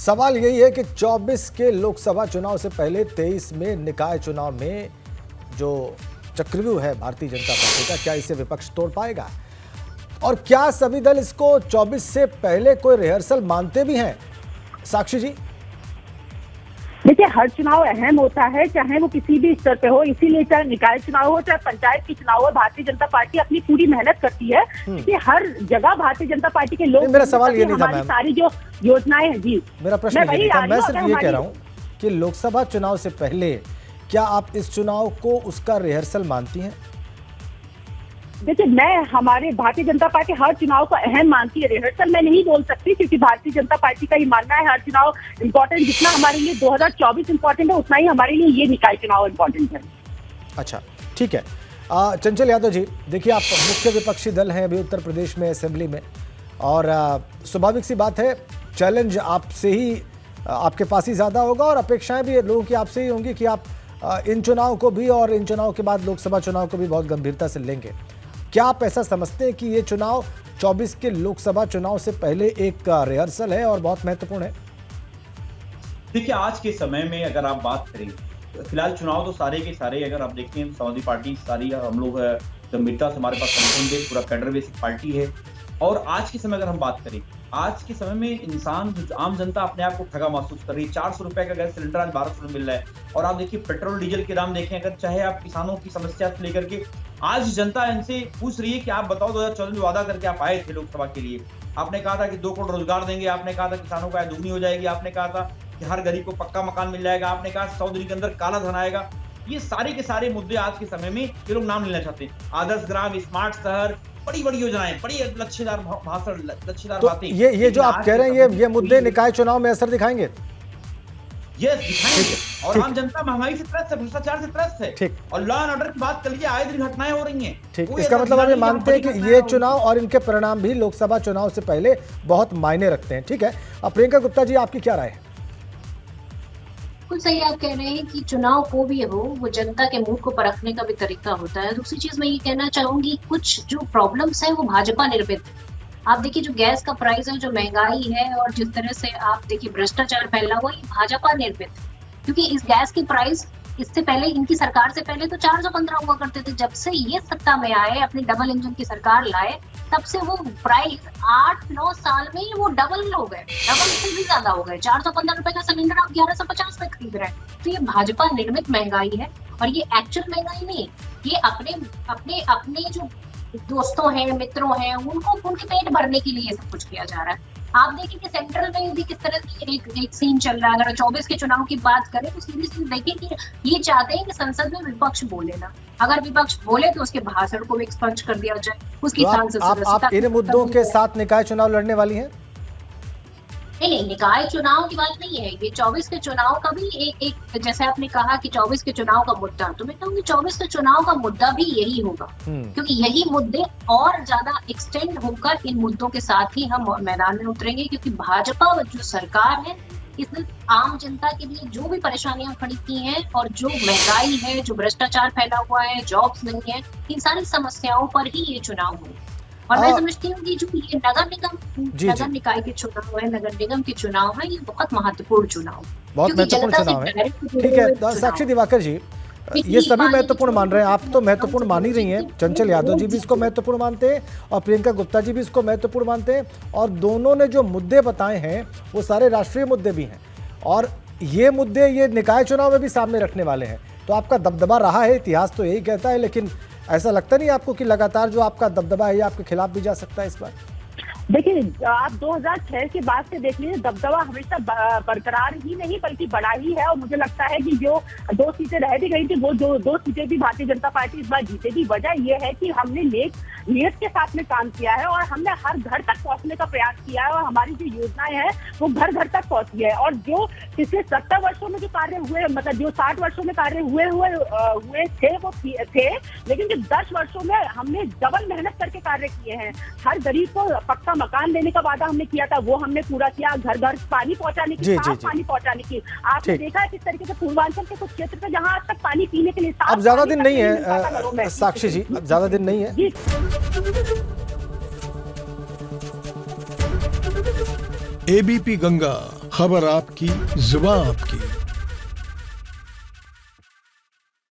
सवाल यही है कि 24 के लोकसभा चुनाव से पहले 23 में निकाय चुनाव में जो चक्रव्यूह है भारतीय जनता पार्टी का, क्या इसे विपक्ष तोड़ पाएगा? और क्या सभी दल इसको 24 से पहले कोई रिहर्सल मानते भी हैं? साक्षी जी, देखिए, हर चुनाव अहम होता है, चाहे वो किसी भी स्तर पे हो। इसीलिए चाहे निकाय चुनाव हो, चाहे पंचायत की चुनाव हो, भारतीय जनता पार्टी अपनी पूरी मेहनत करती है कि हर जगह भारतीय जनता पार्टी के लोग। मेरा सवाल ये नहीं था मैम, सारी जो योजनाएं हैं जी, मेरा प्रश्न ये नहीं था। मैं सिर्फ ये कह रहा हूँ कि लोकसभा चुनाव से पहले क्या आप इस चुनाव को उसका रिहर्सल मानती हैं? देखिए, मैं हमारे भारतीय जनता पार्टी हर चुनाव को अहम मानती है। रिहर्सल मैं नहीं बोल सकती, क्योंकि भारतीय जनता पार्टी का ये मानना है हर चुनाव इम्पोर्टेंट। जितना हमारे लिए 2024 इम्पोर्टेंट है, उतना ही हमारे लिए ये निकाय चुनाव इम्पोर्टेंट है। अच्छा, ठीक है। चंचल यादव जी, देखिए, आप मुख्य विपक्षी दल हैं अभी उत्तर प्रदेश में असेंबली में, और स्वाभाविक सी बात है, चैलेंज आपसे ही, आपके पास ही ज़्यादा होगा, और अपेक्षाएं भी लोगों की आपसे ही होंगी कि आप इन चुनाव को भी और इन चुनाव के बाद लोकसभा चुनाव को भी बहुत गंभीरता से लेंगे। क्या आप ऐसा समझते हैं कि ये चुनाव 24 के लोकसभा चुनाव से पहले एक रिहर्सल है और बहुत महत्वपूर्ण है? देखिए, आज के समय में अगर आप बात करें, फिलहाल चुनाव तो सारे के सारे, अगर आप देखते हैं समाजवादी पार्टी सारी, हम लोग गंभीरता से हमारे पास संगठन बेस पूरा कैडर बेसिक पार्टी है। और आज के समय अगर हम बात करें, आज के समय में इंसान, आम जनता अपने आप को ठगा महसूस कर रही है। 400 रुपए का गैस सिलेंडर आज 1200 में मिल रहा है। और आप देखिए, पेट्रोल डीजल के दाम देखें, अगर चाहे आप किसानों की समस्या से लेकर के, आज जनता इनसे पूछ रही है कि आप बताओ 2014 में वादा करके आप आए थे लोकसभा के लिए, आपने कहा था कि 2 करोड़ रोजगार देंगे, आपने कहा था किसानों का आय दुगनी हो जाएगी, आपने कहा था कि हर गरीब को पक्का मकान मिल जाएगा, आपने कहा 100 दिन के अंदर काला धन आएगा। ये सारे के सारे मुद्दे आज के समय में ये लोग नाम लेना चाहते हैं। आदर्श ग्राम, स्मार्ट शहर, बड़ी बड़ी योजनाएं, बड़ी लच्छेदार भाषण, लच्छेदार बातें। ये जो आप कह रहे हैं, ये मुद्दे निकाय चुनाव में असर दिखाएंगे? यस, दिखाएंगे। और आम जनता महंगाई से त्रस्त है, भ्रष्टाचार से त्रस्त है। ठीक। और लॉ एंड ऑर्डर की बात कर लीजिए, आए दिन घटनाएं हो रही हैं। ठीक, इसका मतलब आप ये मानते हैं कि ये चुनाव और इनके परिणाम भी लोकसभा चुनाव से पहले बहुत मायने रखते हैं। ठीक है, अब प्रियंका गुप्ता जी, आपकी क्या राय है? बिल्कुल सही आप कह रहे हैं कि चुनाव को भी हो, वो जनता के मूड को परखने का भी तरीका होता है। दूसरी चीज मैं ये कहना चाहूंगी, कुछ जो प्रॉब्लम्स है वो भाजपा निर्मित है। आप देखिए, जो गैस का प्राइस है, जो महंगाई है, और जिस तरह से आप देखिए भ्रष्टाचार फैला हुआ, ये भाजपा निर्मित है। क्योंकि इस गैस की प्राइस इससे पहले, इनकी सरकार से पहले तो 415 हुआ करते थे। जब से ये सत्ता में आए, अपनी डबल इंजन की सरकार लाए, तब से वो प्राइस 8-9 साल में वो डबल हो गए, डबल से भी ज्यादा हो गए। 415 रुपए का सिलेंडर आप 1150 में खरीद रहे हैं। तो ये भाजपा निर्मित महंगाई है, और ये एक्चुअल महंगाई नहीं, ये अपने जो दोस्तों हैं, मित्रों हैं, उनके पेट भरने के लिए ये सब कुछ किया जा रहा है। आप देखिए कि सेंट्रल में भी किस तरह की एक सीन चल रहा है। अगर 24 के चुनाव की बात करें तो सीरियसली देखिए कि ये चाहते हैं कि संसद में विपक्ष बोले ना, अगर विपक्ष बोले तो उसके भाषण को भी एक्सपंज कर दिया जाए, उसकी सांसद सदस्यता। आप इन मुद्दों के साथ निकाय चुनाव लड़ने वाली हैं? नहीं, निकाय चुनाव की बात नहीं है। ये 24 के चुनाव का भी एक जैसे आपने कहा कि 24 के चुनाव का मुद्दा, तो मैं कहूँगी 24 के चुनाव का मुद्दा भी यही होगा, क्योंकि यही मुद्दे और ज्यादा एक्सटेंड होकर इन मुद्दों के साथ ही हम मैदान में उतरेंगे। क्योंकि भाजपा जो सरकार है, इसने आम जनता के लिए जो भी परेशानियां खड़ी की हैं, और जो महंगाई है, जो भ्रष्टाचार फैला हुआ है, जॉब्स नहीं है, इन सारी समस्याओं पर ही ये चुनाव हो। और मैं समझती हूँ कि जो ये नगर निकाय के चुनाव है, नगर निगम के चुनाव है, ये बहुत महत्वपूर्ण चुनाव, बहुत महत्वपूर्ण चुनाव है। ठीक है, साक्षी दिवाकर जी, ये सभी महत्वपूर्ण मान रहे हैं, आप तो महत्वपूर्ण मान ही रही हैं, चंचल यादव जी भी इसको महत्वपूर्ण मानते हैं, और प्रियंका गुप्ता जी भी इसको महत्वपूर्ण मानते हैं, और दोनों ने जो मुद्दे बताए हैं वो सारे राष्ट्रीय मुद्दे भी हैं, और ये मुद्दे ये निकाय चुनाव में भी सामने रखने वाले हैं। तो आपका दबदबा रहा है, इतिहास तो यही कहता है, लेकिन ऐसा लगता नहीं आपको कि लगातार जो आपका दबदबा है ये आपके खिलाफ भी जा सकता है इस बार? देखिए, आप 2006 के बाद से देख लीजिए, दबदबा हमेशा बरकरार ही नहीं बल्कि बड़ा ही है। और मुझे लगता है कि जो 2 सीटें रह भी गई थी, वो 2 सीटें भी भारतीय जनता पार्टी इस बार जीतेगी। वजह यह है कि हमने नियत के साथ में काम किया है, और हमने हर घर तक पहुंचने का प्रयास किया है, और हमारी जो योजनाएं हैं वो घर घर तक पहुंची है। और जो पिछले 70 वर्षों में जो कार्य हुए, मतलब जो 60 वर्षों में कार्य हुए थे वो थे, लेकिन जो 10 वर्षों में हमने डबल मेहनत करके कार्य किए हैं। हर गरीब को पक्का मकान देने का वादा हमने किया था, वो हमने पूरा किया। घर घर पानी पहुंचाने की, साफ पानी पहुंचाने की। आपने देखा है किस तरीके से पूर्वांचल के कुछ क्षेत्र पे जहां आज तक पानी पीने के लिए अब ज्यादा दिन नहीं है साक्षी जी, अब ज्यादा दिन नहीं है। एबीपी गंगा, खबर आपकी, जुबान आपकी।